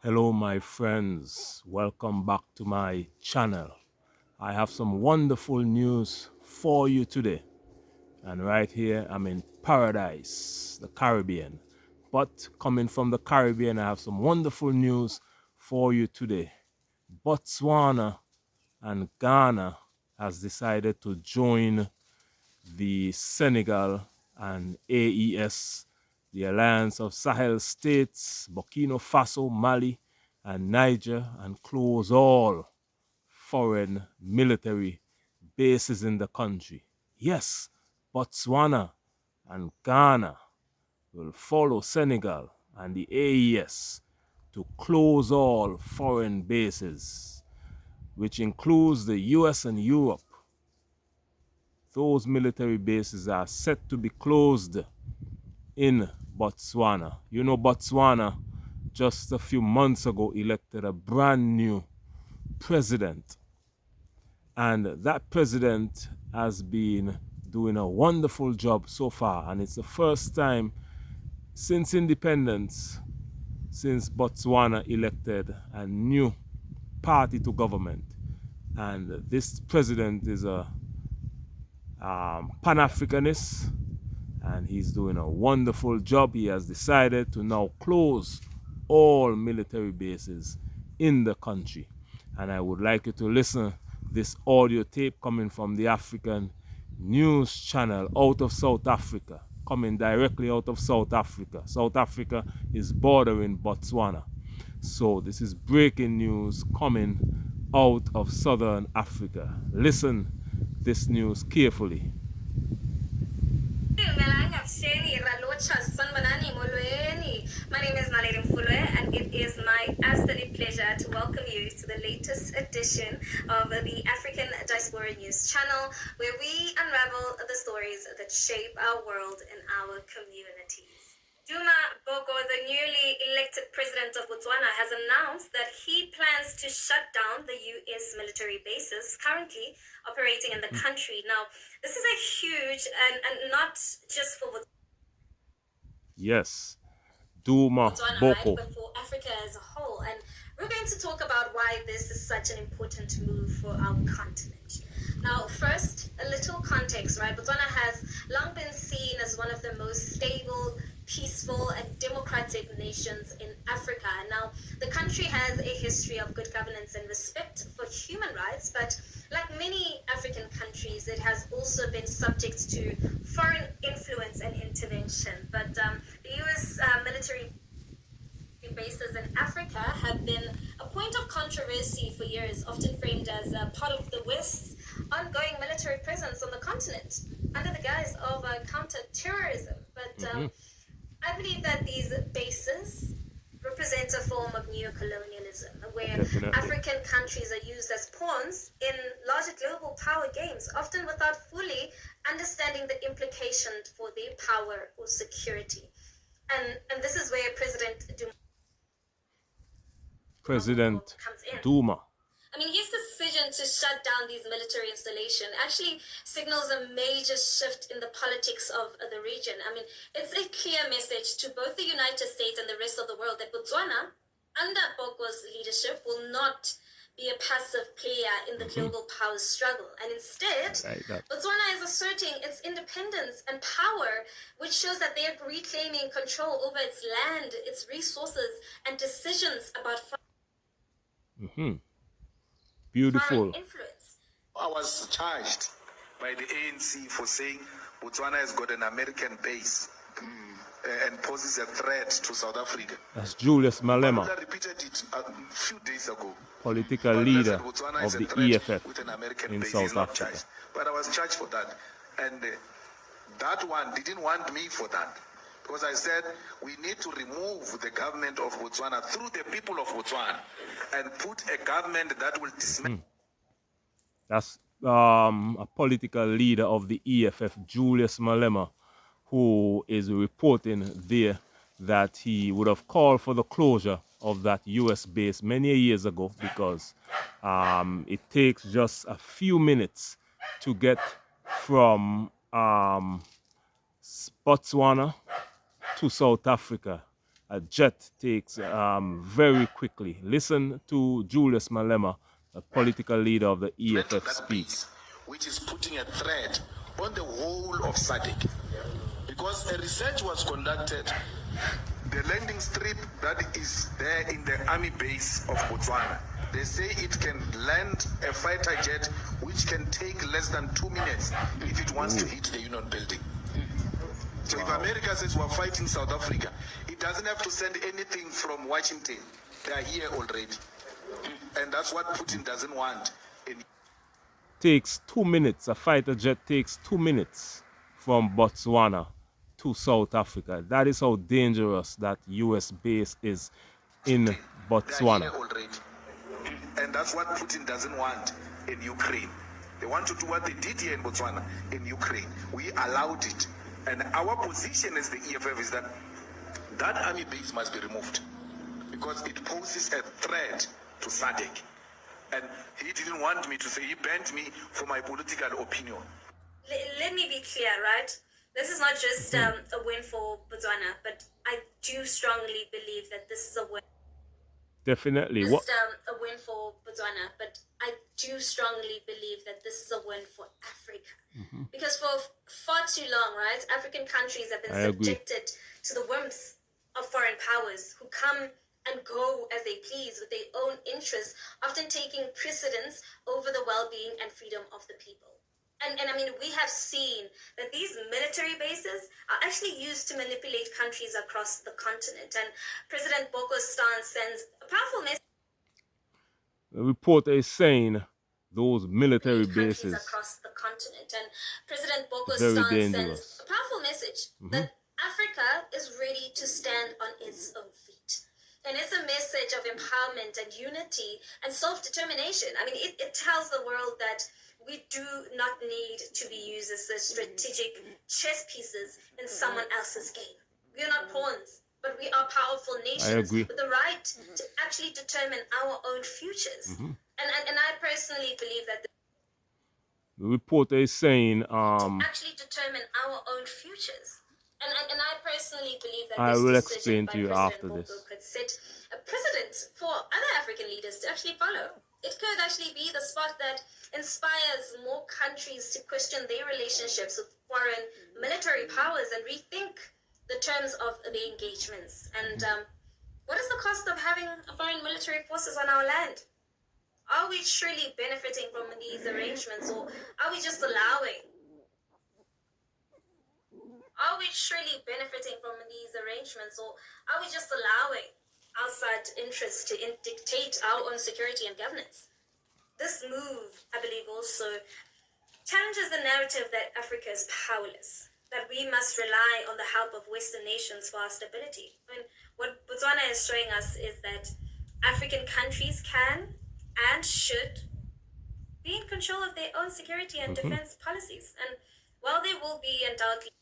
Hello my friends, welcome back to my channel. I have some wonderful news for you today. And right here I'm in paradise, the Caribbean. But coming from the Caribbean, I have some wonderful news for you today. Botswana and Ghana has decided to join the Senegal and AES, the Alliance of Sahel States, Burkina Faso, Mali, and Niger, and close all foreign military bases in the country. Yes, Botswana and Ghana will follow Senegal and the AES to close all foreign bases, which includes the US and Europe. Those military bases are set to be closed in Botswana. You know, Botswana just a few months ago elected a brand new president. And that president has been doing a wonderful job so far. And it's the first time since independence, since Botswana elected a new party to government. And this president is a Pan-Africanist, and he's doing a wonderful job. He has decided to now close all military bases in the country. And I would like you to listen this audio tape coming from the African news channel out of South Africa, coming directly out of South Africa. South Africa is bordering Botswana. So this is breaking news coming out of Southern Africa. Listen this news carefully. My name is Naledi Mfulwe, and it is my absolute pleasure to welcome you to the latest edition of the African Diaspora News channel, where we unravel the stories that shape our world and our communities. Duma Boko, the newly elected president of Botswana, has announced that he plans to shut down the US military bases currently operating in the country. Now, this is a huge and not just for Botswana. Yes, Duma Botswana, Boko. right, but for Africa as a whole. And we're going to talk about why this is such an important move for our continent. Now, first, a little context, right? Botswana has long been seen as one of the most stable, peaceful, and democratic nations in Africa. And now, the country has a history of good governance and respect for human rights, but like many African countries, it has also been subject to foreign influence and intervention. But the US military bases in Africa have been a point of controversy for years, often framed as part of the West's ongoing military presence on the continent under the guise of counter-terrorism. But I believe that these bases represent a form of neocolonialism, where Definitely. African countries are used as pawns in larger global power games, often without fully understanding the implications for their power or security. And this is where President comes in. Duma. I mean, his decision to shut down these military installations actually signals a major shift in the politics of the region. I mean, it's a clear message to both the United States and the rest of the world that Botswana, under Boko's leadership, will not be a passive player in the global power struggle. And instead, Botswana is asserting its independence and power, which shows that they are reclaiming control over its land, its resources, and decisions about Beautiful. influence. I was charged by the ANC for saying Botswana has got an American base and poses a threat to South Africa. That's Julius Malema, I repeated it a few days ago. political leader of the EFF in South Africa. Charged, but I was charged for that. And that one didn't want me for that. Because I said we need to remove the government of Botswana through the people of Botswana and put a government that will dismantle. That's a political leader of the EFF, Julius Malema, who is reporting there that he would have called for the closure of that US base many years ago because it takes just a few minutes to get from Botswana to South Africa, a jet takes very quickly. Listen to Julius Malema, a political leader of the EFF, that speak. base, which is putting a threat on the whole of SADC. Because a research was conducted, the landing strip that is there in the army base of Botswana, they say it can land a fighter jet which can take less than 2 minutes if it wants to hit the Union building. So if America says we're fighting South Africa, it doesn't have to send anything from Washington. They are here already. And that's what Putin doesn't want. Takes 2 minutes. A fighter jet takes 2 minutes from Botswana to South Africa. That is how dangerous that US base is in Botswana. They are here already. And that's what Putin doesn't want in Ukraine. They want to do what they did here in Botswana, in Ukraine. We allowed it. And our position as the EFF is that that army base must be removed because it poses a threat to SADC. And he didn't want me to say, he banned me for my political opinion. Let me be clear, right? This is not just a win for Botswana, but I do strongly believe that this is a win. Definitely. Just a win for Botswana, but I do strongly believe that this is a win for Africa. Because for far too long, right, African countries have been subjected to the whims of foreign powers who come and go as they please with their own interests, often taking precedence over the well-being and freedom of the people. And I mean, we have seen that these military bases are actually used to manipulate countries across the continent. And President Boko's stance sends a powerful message. The reporter is saying those military countries bases across the continent. And President Boko's very stance dangerous. sends a powerful message that Africa is ready to stand on its own feet. And it's a message of empowerment and unity and self-determination. I mean, it tells the world that we do not need to be used as the strategic chess pieces in someone else's game. We are not pawns, but we are powerful nations with the right to actually determine our own futures. And I personally believe that the reporter is saying to actually determine our own futures. And I personally believe that I this will decision explain by to you President after Boko this. could set a precedent for other African leaders to actually follow. It could actually be the spot that inspires more countries to question their relationships with foreign military powers and rethink the terms of the engagements. And what is the cost of having foreign military forces on our land? Are we truly benefiting from these arrangements, or are we just allowing? Are we truly benefiting from these arrangements, or are we just allowing outside interests to dictate our own security and governance? This move, I believe, also challenges the narrative that Africa is powerless, that we must rely on the help of Western nations for our stability. I mean, what Botswana is showing us is that African countries can and should be in control of their own security and defense policies. And while there will be undoubtedly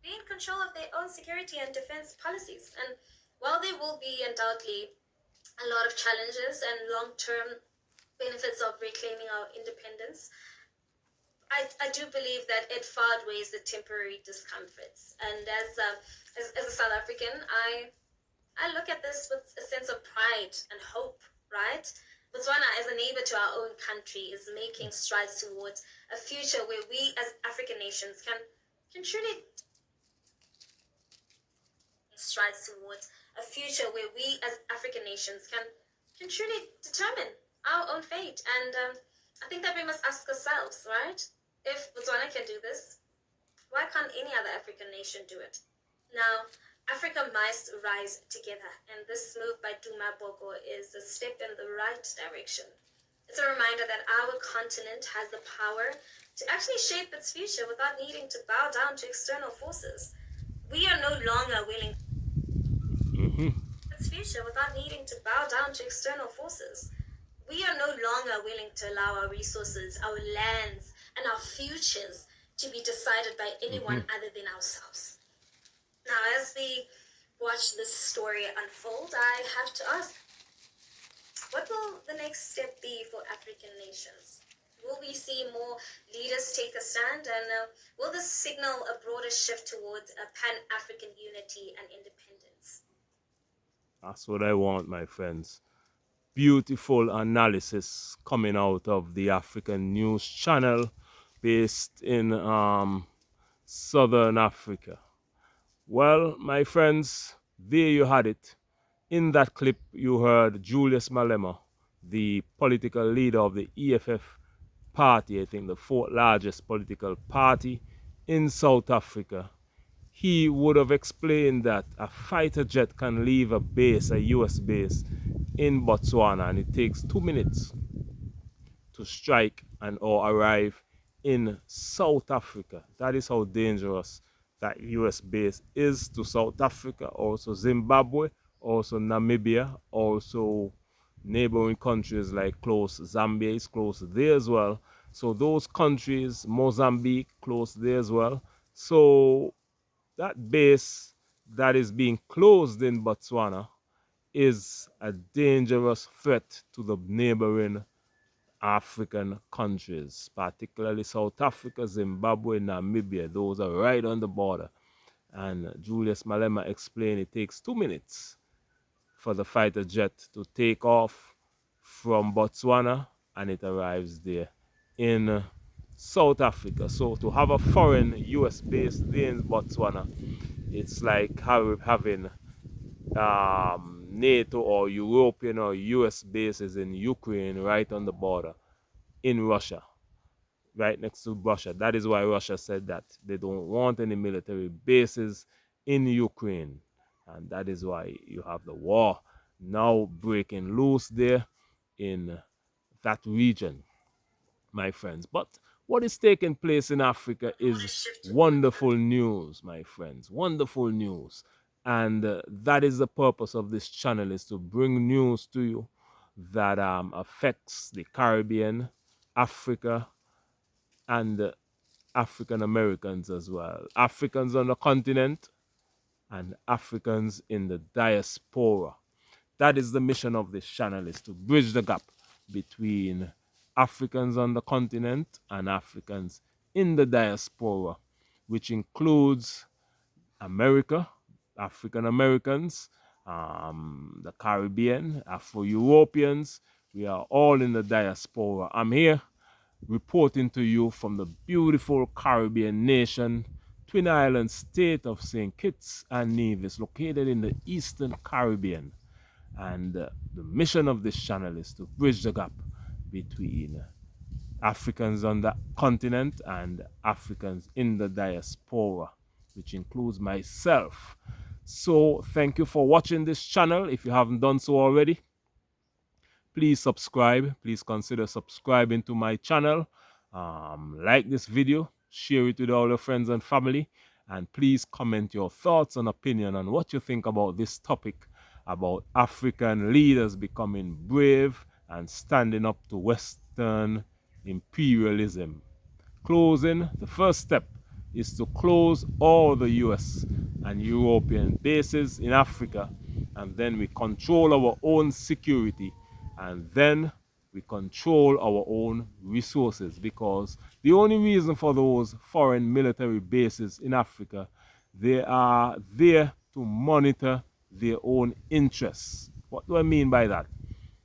be in control of their own security and defense policies. And while there will be undoubtedly a lot of challenges and long-term benefits of reclaiming our independence, I do believe that it far outweighs the temporary discomforts. And as a South African, I look at this with a sense of pride and hope, right? Botswana, as a neighbor to our own country, is making strides towards a future where we as African nations can truly truly determine our own fate. And I think that we must ask ourselves, right? If Botswana can do this, why can't any other African nation do it? Now, Africa must rise together, and this move by Duma Boko is a step in the right direction. It's a reminder that our continent has the power to actually shape its future without needing to bow down to external forces. We are no longer willing its future without needing to bow down to external forces. We are no longer willing to allow our resources, our lands, and our futures to be decided by anyone other than ourselves. Now, as we watch this story unfold, I have to ask, what will the next step be for African nations? Will we see more leaders take a stand? And will this signal a broader shift towards a pan-African unity and independence? That's what I want, my friends. Beautiful analysis coming out of the African News Channel based in Southern Africa. Well, my friends, there you had it. In that clip, you heard Julius Malema, the political leader of the EFF party, I think the fourth largest political party in South Africa. He would have explained that a fighter jet can leave a base, a US base, in Botswana, and it takes 2 minutes to strike and or arrive in South Africa. That is how dangerous that US base is to South Africa, also Zimbabwe, also Namibia, also neighboring countries like close Zambia is close there as well. So those countries, Mozambique, close there as well. So that base that is being closed in Botswana is a dangerous threat to the neighboring African countries, particularly South Africa, Zimbabwe, Namibia. Those are right on the border. And Julius Malema explained it takes 2 minutes for the fighter jet to take off from Botswana and it arrives there in South Africa. So to have a foreign US base there in Botswana, it's like having NATO or European or US bases in Ukraine right on the border in Russia, right next to Russia. That is why Russia said that they don't want any military bases in Ukraine. And that is why you have the war now breaking loose there in that region, my friends. But what is taking place in Africa is wonderful news, my friends. Wonderful news. And that is the purpose of this channel, is to bring news to you that affects the Caribbean, Africa, and African Americans as well. Africans on the continent and Africans in the diaspora. That is the mission of this channel, is to bridge the gap between Africans on the continent and Africans in the diaspora, which includes America, African Americans, the Caribbean, Afro-Europeans. We are all in the diaspora. I'm here reporting to you from the beautiful Caribbean nation, Twin Island state of St. Kitts and Nevis, located in the Eastern Caribbean. And the mission of this channel is to bridge the gap between Africans on the continent and Africans in the diaspora, which includes myself. So thank you for watching this channel. If you haven't done so already, please subscribe. Please consider subscribing to my channel. Like this video, share it with all your friends and family, and please comment your thoughts and opinion on what you think about this topic, about African leaders becoming brave and standing up to Western imperialism. Closing, the first step is to close all the US and European bases in Africa, and then we control our own security, and then we control our own resources, because the only reason for those foreign military bases in Africa, they are there to monitor their own interests. What do I mean by that?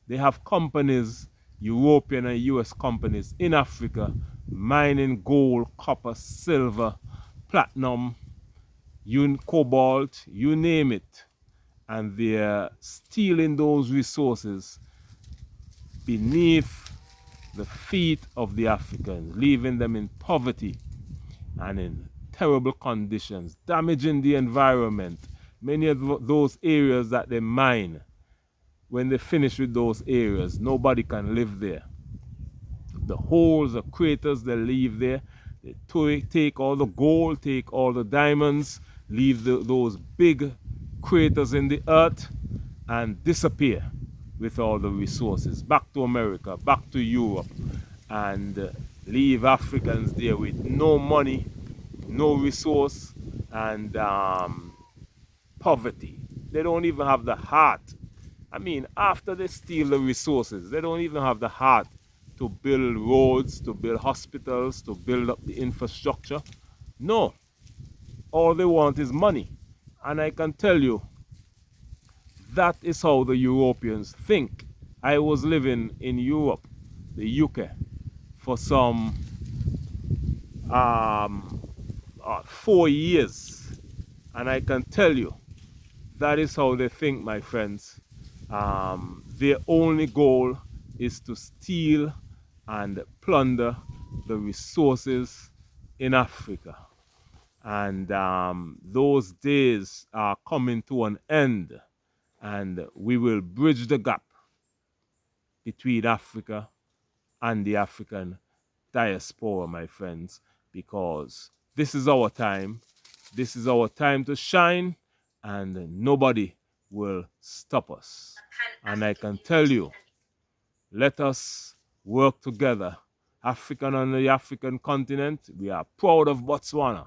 They have companies, European and US companies in Africa, mining gold, copper, silver, platinum, cobalt, you name it. And they're stealing those resources beneath the feet of the Africans, leaving them in poverty and in terrible conditions, damaging the environment. Many of those areas that they mine, when they finish with those areas, nobody can live there. The holes, the craters they leave there, they take all the gold, take all the diamonds, leave those big craters in the earth, and disappear with all the resources back to America, back to Europe, and leave Africans there with no money, no resource, and poverty. They don't even have the heart. I mean, after they steal the resources, they don't even have the heart to build roads, to build hospitals, to build up the infrastructure. No, all they want is money. And I can tell you, that is how the Europeans think. I was living in Europe, the UK, for some 4 years. And I can tell you, that is how they think, my friends. Their only goal is to steal and plunder the resources in Africa. And those days are coming to an end. And we will bridge the gap between Africa and the African diaspora, my friends, because this is our time. This is our time to shine, and nobody will stop us. And I can tell you, let us work together. African on the African continent, we are proud of Botswana.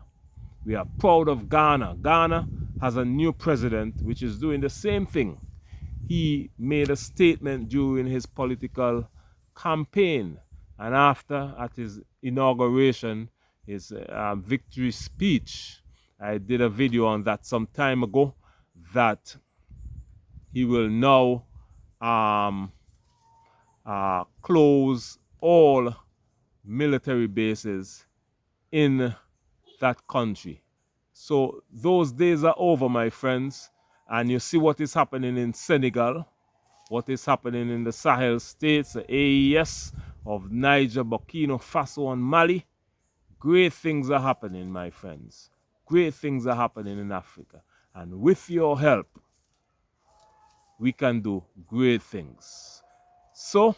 We are proud of Ghana. Ghana has a new president which is doing the same thing. He made a statement during his political campaign, and after, at his inauguration, his victory speech, I did a video on that some time ago, that he will now close all military bases in that country. So those days are over, my friends, and you see what is happening in Senegal, what is happening in the Sahel states, the AES of Niger, Burkina Faso, and Mali. Great things are happening, my friends. Great things are happening in Africa. And with your help, we can do great things. So,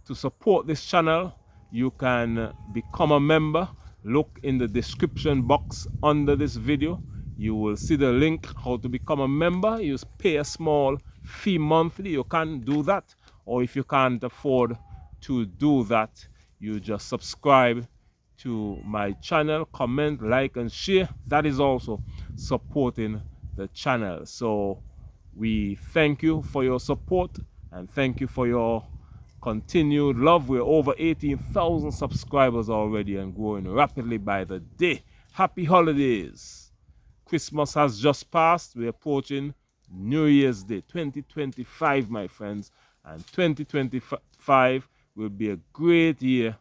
to support this channel, you can become a member. Look in the description box under this video. You will see the link how to become a member. You pay a small fee monthly. You can do that. Or if you can't afford to do that, you just subscribe to my channel, comment, like, and share. That is also supporting the channel. So we thank you for your support, and thank you for your continued love. We're over 18,000 subscribers already and growing rapidly by the day. Happy holidays. Christmas has just passed. We're approaching New Year's Day 2025, my friends. And 2025 will be a great year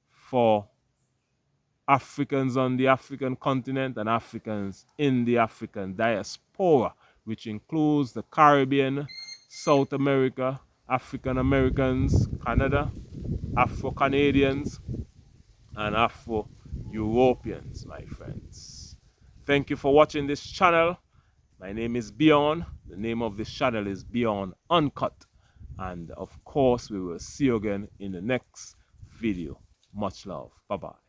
for Africans on the African continent and Africans in the African diaspora, which includes the Caribbean, South America, African Americans, Canada, Afro-Canadians, and Afro-Europeans, my friends. Thank you for watching this channel. My name is Beyond. The name of this channel is Beyond Uncut. And of course, we will see you again in the next video. Much love. Bye-bye.